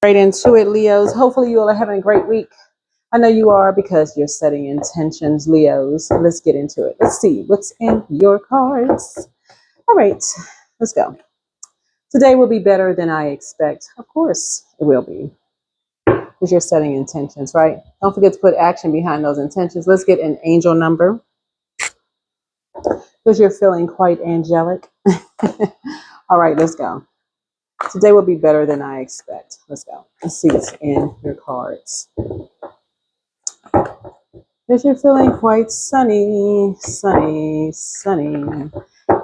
Right into it, Leos. Hopefully you all are having a great week. I know you are because you're setting intentions, Leos. Let's get into it. Let's see what's in your cards. All right, let's go. Today will be better than I expect. Of course it will be because you're setting intentions, right? Don't forget to put action behind those intentions. Let's get an angel number because you're feeling quite angelic. All right, let's go. Today will be better than I expect. Let's go. Let's see what's in your cards. Because you're feeling quite sunny,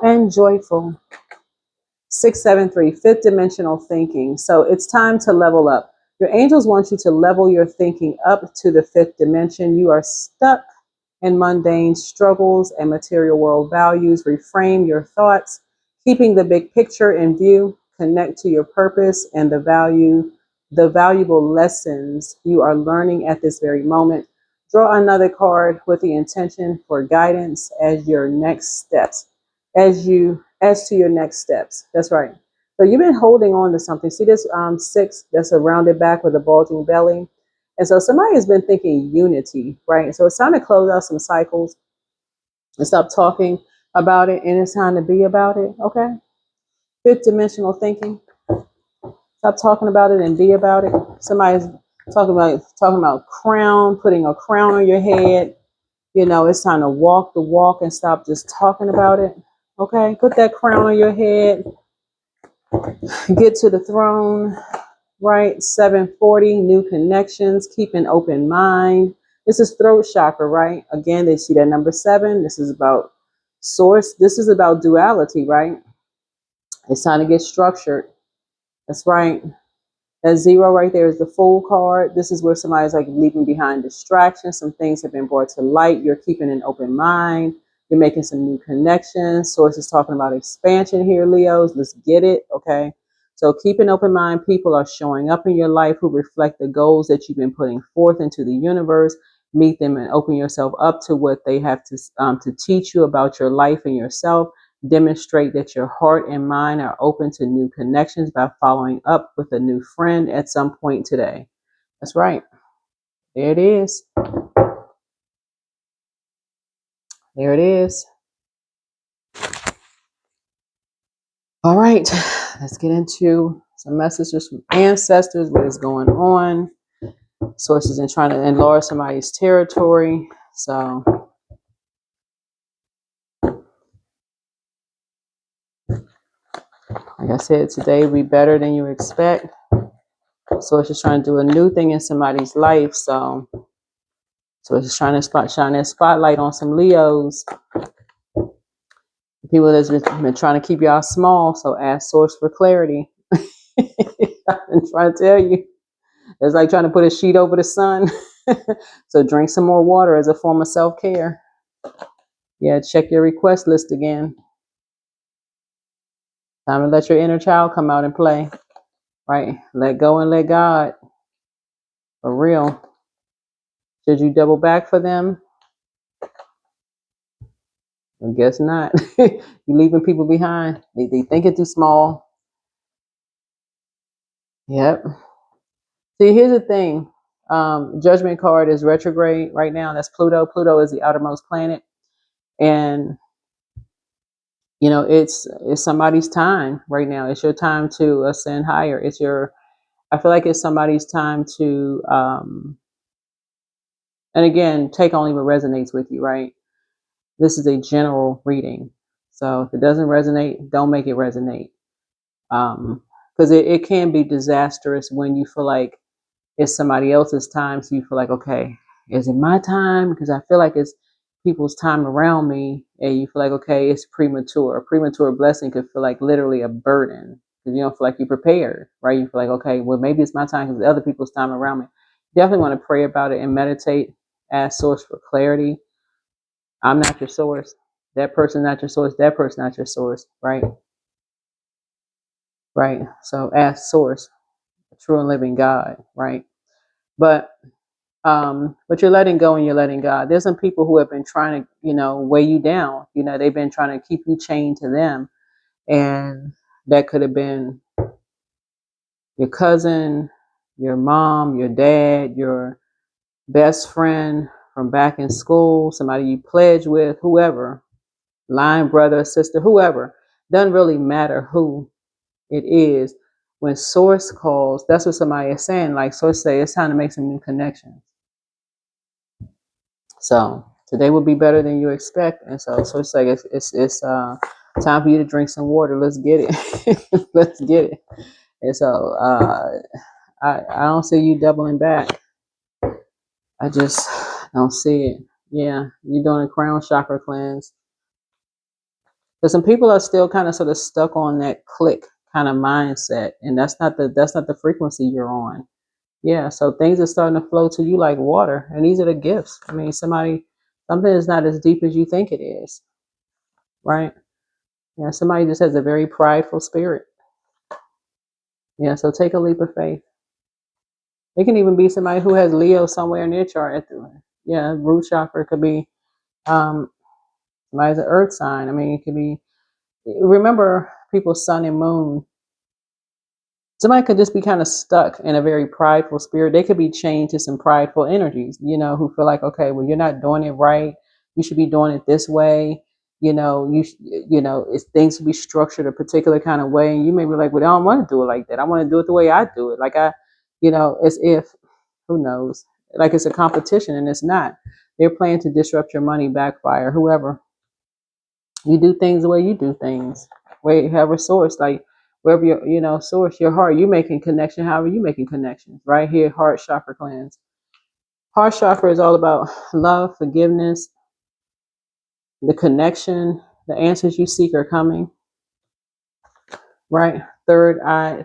and joyful. 673, fifth dimensional thinking. So it's time to level up. Your angels want you to level your thinking up to the fifth dimension. You are stuck in mundane struggles and material world values. Reframe your thoughts, keeping the big picture in view. Connect to your purpose and the valuable lessons you are learning at this very moment. Draw another card with the intention for guidance as your next steps. As to your next steps. That's right. So you've been holding on to something. See this 6 that's a rounded back with a bulging belly. And so somebody has been thinking unity, right? So it's time to close out some cycles and stop talking about it, and it's time to be about it. Okay. Fifth dimensional thinking. Stop talking about it and be about it. Somebody's talking about crown, putting a crown on your head. You know, it's time to walk the walk and stop just talking about it. Okay, put that crown on your head. Get to the throne, right? 740, new connections, keep an open mind. This is throat chakra, right? Again, they see that number 7. This is about source. This is about duality, right? It's time to get structured. That's right. That 0 right there is the Fool card. This is where somebody's like leaving behind distractions. Some things have been brought to light. You're keeping an open mind. You're making some new connections. Source is talking about expansion here, Leos. Let's get it, okay? So keep an open mind. People are showing up in your life who reflect the goals that you've been putting forth into the universe. Meet them and open yourself up to what they have to teach you about your life and yourself. Demonstrate that your heart and mind are open to new connections by following up with a new friend at some point today. That's right. There it is. There it is. All right. Let's get into some messages from ancestors. What is going on? Sources in trying to enlarge somebody's territory. So, like I said, today will be better than you expect. Sources trying to do a new thing in somebody's life. So it's just trying to shine that spotlight on some Leos. People that's been trying to keep y'all small, so ask source for clarity. I've been trying to tell you. It's like trying to put a sheet over the sun. So drink some more water as a form of self-care. Yeah, check your request list again. Time to let your inner child come out and play. Right? Let go and let God. For real. Should you double back for them? I guess not. You're leaving people behind. They think it too small. Yep. See, here's the thing. Judgment card is retrograde right now. That's Pluto. Pluto is the outermost planet. And, you know, it's somebody's time right now. It's your time to ascend higher. I feel like it's somebody's time to, and again, take only what resonates with you, right? This is a general reading. So if it doesn't resonate, don't make it resonate. Because it can be disastrous when you feel like it's somebody else's time. So you feel like, okay, is it my time? Because I feel like it's people's time around me. And you feel like, okay, it's premature. A premature blessing could feel like literally a burden. Because you don't feel like you're prepared, right? You feel like, okay, well, maybe it's my time because other people's time around me. Definitely want to pray about it and meditate. Ask source for clarity. I'm not your source. That person not your source. That person not your source, right? Right. So ask source, a true and living God, right? But you're letting go and you're letting God. There's some people who have been trying to, weigh you down. They've been trying to keep you chained to them. And that could have been your cousin, your mom, your dad, your best friend from back in school, somebody you pledge with, whoever, line brother, sister, whoever. Doesn't really matter who it is. When source calls, that's what somebody is saying. Like source say, it's time to make some new connections. So today will be better than you expect. And so source say it's time for you to drink some water. Let's get it. Let's get it. And so I don't see you doubling back. I just don't see it. Yeah, you're doing a crown chakra cleanse. But some people are still kind of sort of stuck on that click kind of mindset, and that's not the frequency you're on. Yeah, so things are starting to flow to you like water, and these are the gifts. I mean, something is not as deep as you think it is, right? Yeah, somebody just has a very prideful spirit. Yeah, so take a leap of faith. It can even be somebody who has Leo somewhere in their chart. Yeah, root chakra could be um, somebody's an earth sign. I mean, it could be. Remember, people's sun and moon. Somebody could just be kind of stuck in a very prideful spirit. They could be chained to some prideful energies, who feel like, okay, well, you're not doing it right. You should be doing it this way. Things should be structured a particular kind of way. And you may be like, well, I don't want to do it like that. I want to do it the way I do it. As if, who knows, like it's a competition, and it's not. They're playing to disrupt your money, backfire, whoever. You do things the way you do things. Where you have a source, like wherever your source, your heart, you making connection, however you making connections. Right here, heart chakra cleanse. Heart chakra is all about love, forgiveness, the connection, the answers you seek are coming. Right? Third eye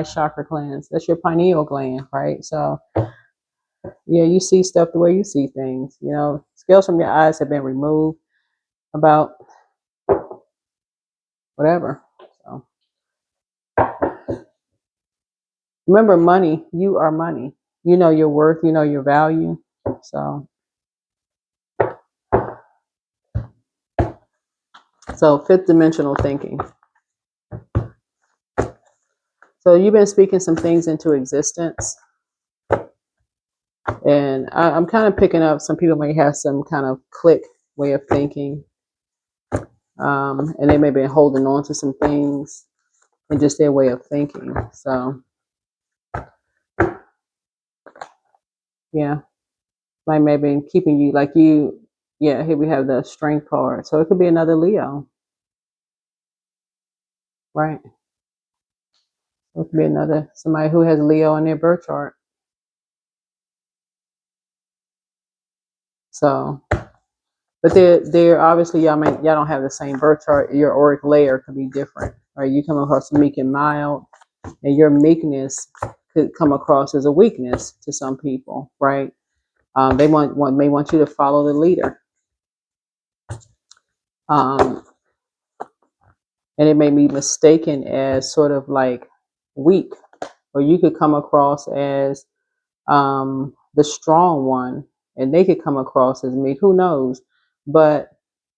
chakra cleanse. That's your pineal gland, right? So yeah, you see stuff the way you see things. Scales from your eyes have been removed about whatever. So remember, money, you are money. You know your worth, you know your value. So fifth dimensional thinking. So you've been speaking some things into existence. And I'm kind of picking up some people may have some kind of click way of thinking. And they may have been holding on to some things and just their way of thinking. So yeah, might have been keeping you like you. Yeah, here we have the strength card. So it could be another Leo, right? It could be somebody who has Leo in their birth chart. So, but they're obviously y'all don't have the same birth chart. Your auric layer could be different, right? You come across meek and mild, and your meekness could come across as a weakness to some people, right? They may want you to follow the leader, and it may be mistaken as sort of like weak, or you could come across as the strong one, and they could come across as meek. Who knows? But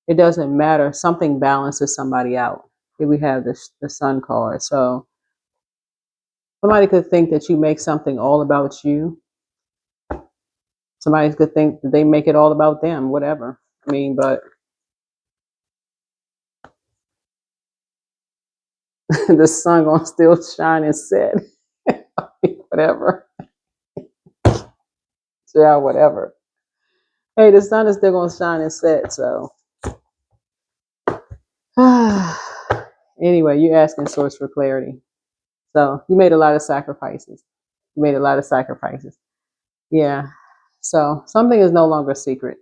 it doesn't matter. Something balances somebody out. Here we have the sun card. So somebody could think that you make something all about you. Somebody could think that they make it all about them, whatever. I mean, but the sun gonna still shine and set. Whatever. Yeah, whatever. Hey, the sun is still gonna shine and set. So anyway, you're asking source for clarity. So you made a lot of sacrifices. You made a lot of sacrifices. Yeah. So something is no longer secret.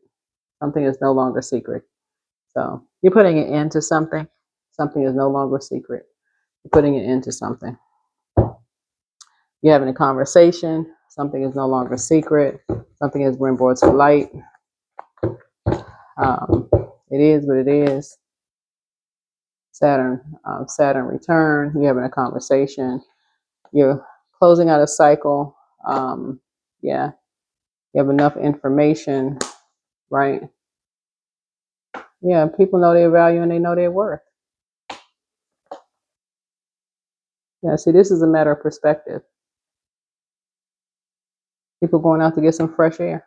Something is no longer secret. So you're putting an end to something. Something is no longer secret. You're putting an end to something. You're having a conversation. Something is no longer secret. Something has been brought to light. It is what it is. Saturn return. You're having a conversation. You're closing out a cycle. Yeah. You have enough information, right? Yeah, people know their value and they know their worth. Yeah, see, this is a matter of perspective. People going out to get some fresh air.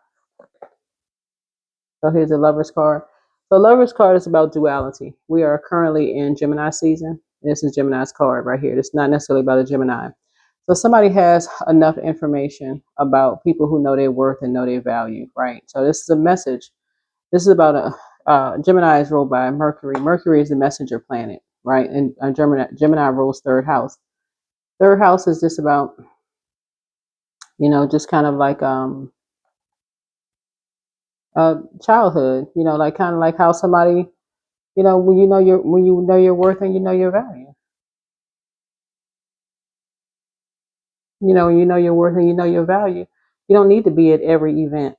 So here's the Lover's card. The Lover's card is about duality. We are currently in Gemini season. This is Gemini's card right here. It's not necessarily about a Gemini. So somebody has enough information about people who know their worth and know their value, right? So this is a message. This is about Gemini is ruled by Mercury. Mercury is the messenger planet, right? And Gemini rules third house. Third house is just about, just kind of like childhood, like kind of like how somebody, when you know your worth and you know your value. When you know your worth and you know your value, you don't need to be at every event.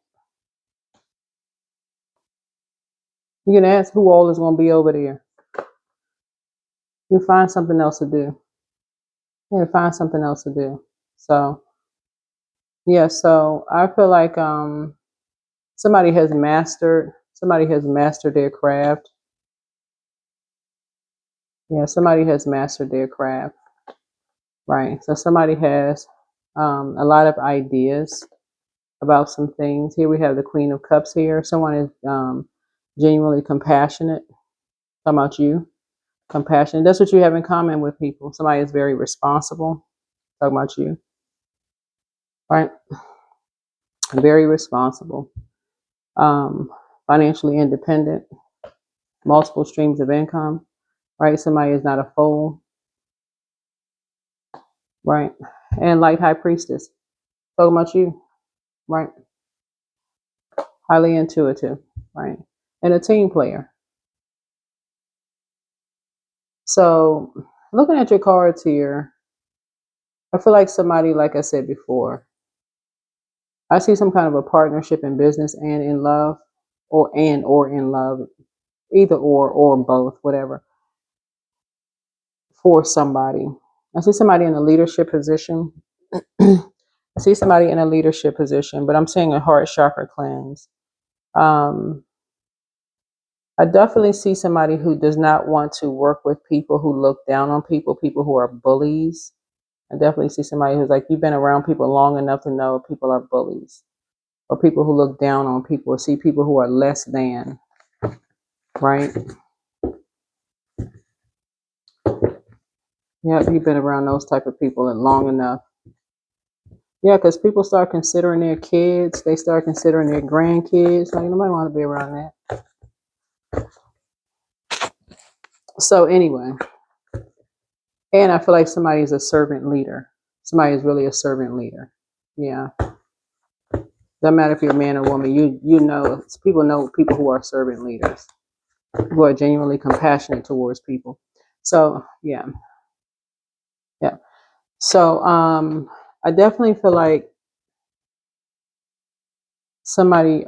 You can ask who all is going to be over there. You find something else to do. Yeah, find something else to do. So yeah, so I feel like somebody has mastered their craft. Yeah, somebody has mastered their craft. Right. So somebody has a lot of ideas about some things. Here we have the Queen of Cups here. Someone is genuinely compassionate. Talking about you. Compassionate. That's what you have in common with people. Somebody is very responsible. Talking about you. Right. Very responsible. Financially independent. Multiple streams of income. Right. Somebody is not a fool. Right. And Light High Priestess. Talking about you. Right. Highly intuitive. Right. And a team player. So looking at your cards here, I feel like somebody, like I said before, I see some kind of a partnership in business and in love, or in love, either or both, whatever, for somebody. I see somebody in a leadership position. I see somebody in a leadership position, but I'm seeing a heart chakra cleanse. I definitely see somebody who does not want to work with people who look down on people, people who are bullies. I definitely see somebody who's like, you've been around people long enough to know people are bullies, or people who look down on people, or see people who are less than, right? Yeah, you've been around those type of people long enough. Yeah, because people start considering their kids, they start considering their grandkids. Like, nobody want to be around that. So anyway, and I feel like somebody is a servant leader. Somebody is really a servant leader. Yeah. Doesn't matter if you're a man or woman. People know people who are servant leaders, who are genuinely compassionate towards people. So yeah. So I definitely feel like somebody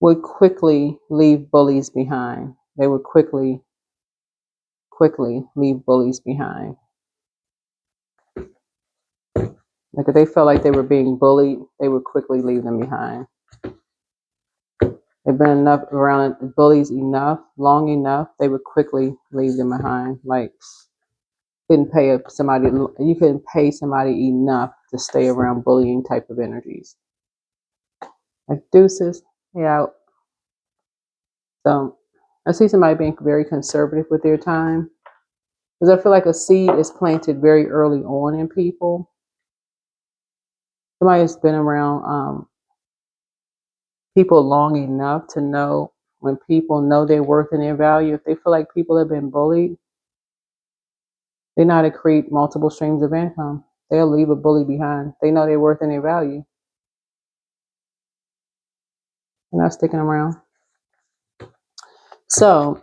would quickly leave bullies behind. They would quickly leave bullies behind. Like if they felt like they were being bullied, they would quickly leave them behind. They've been around bullies long enough, they would quickly leave them behind. Like you couldn't pay somebody enough to stay around bullying type of energies. Like deuces, they out. So I see somebody being very conservative with their time, because I feel like a seed is planted very early on in people. Somebody has been around people long enough to know when people know their worth and their value. If they feel like people have been bullied, they know how to create multiple streams of income. They'll leave a bully behind. They know their worth and their value. They're not sticking around. So,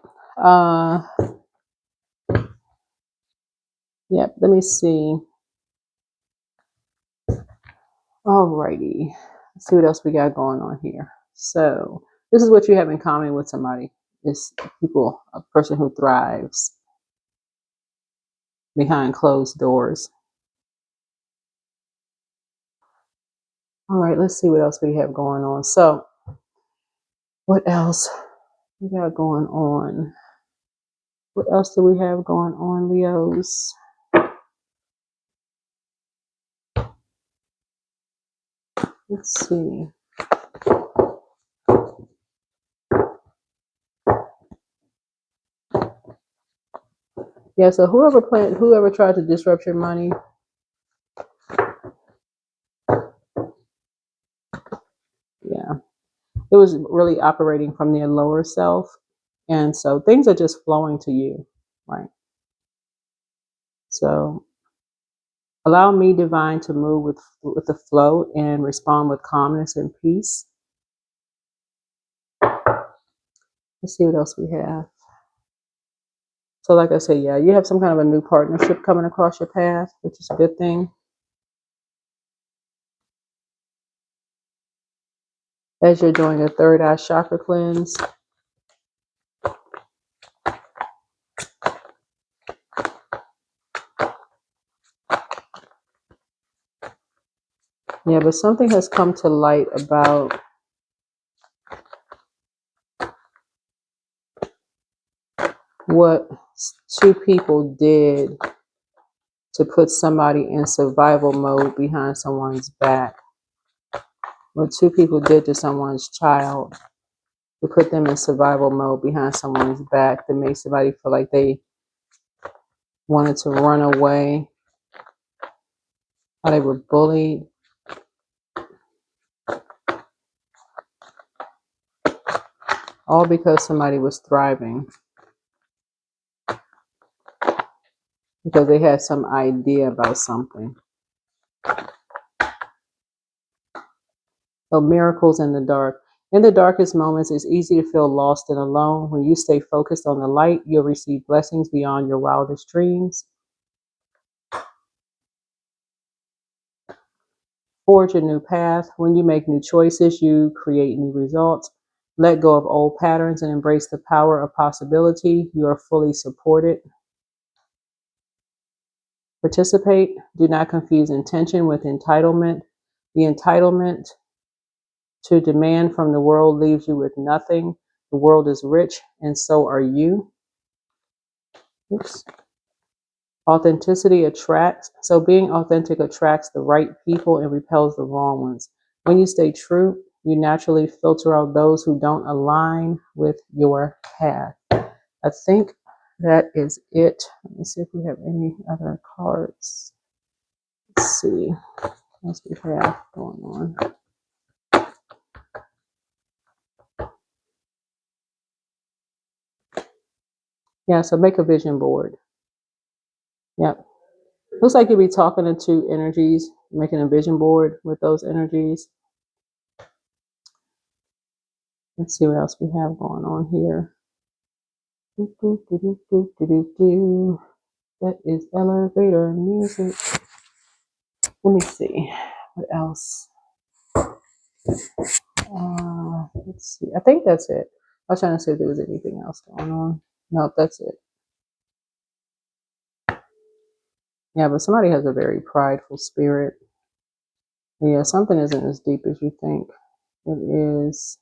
yep, let me see. Alrighty. Let's see what else we got going on here. So, this is what you have in common with somebody. It's a person who thrives behind closed doors. All right, let's see what else we have going on. So, what else we got going on? What else do we have going on, Leos? Let's see. Yeah, so whoever tried to disrupt your money, yeah, it was really operating from their lower self. And so things are just flowing to you, right? So allow me, divine, to move with the flow and respond with calmness and peace. Let's see what else we have. So like I said, yeah, you have some kind of a new partnership coming across your path, which is a good thing. As you're doing a third eye chakra cleanse, yeah, but something has come to light about what two people did to put somebody in survival mode behind someone's back. What two people did to someone's child to put them in survival mode behind someone's back, to make somebody feel like they wanted to run away, how they were bullied. All because somebody was thriving. Because they had some idea about something. So miracles in the dark. In the darkest moments, it's easy to feel lost and alone. When you stay focused on the light, you'll receive blessings beyond your wildest dreams. Forge a new path. When you make new choices, you create new results. Let go of old patterns and embrace the power of possibility. You are fully supported. Participate. Do not confuse intention with entitlement. The entitlement to demand from the world leaves you with nothing. The world is rich, and so are you. Oops. Authenticity attracts. So being authentic attracts the right people and repels the wrong ones. When you stay true, you naturally filter out those who don't align with your path. I think that is it. Let me see if we have any other cards. Let's see what else we have going on. Yeah, so make a vision board. Yep. Looks like you'll be talking to two energies, making a vision board with those energies. Let's see what else we have going on here. That is elevator music. Let me see. What else? Let's see. I think that's it. I was trying to see if there was anything else going on. No, that's it. Yeah, but somebody has a very prideful spirit. Yeah, something isn't as deep as you think. It is.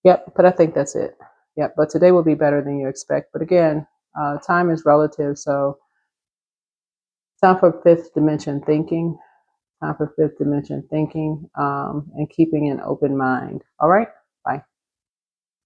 Yep, but I think that's it. Yep, but today will be better than you expect. But again, time is relative, so time for fifth dimension thinking. Time for fifth dimension thinking and keeping an open mind. All right.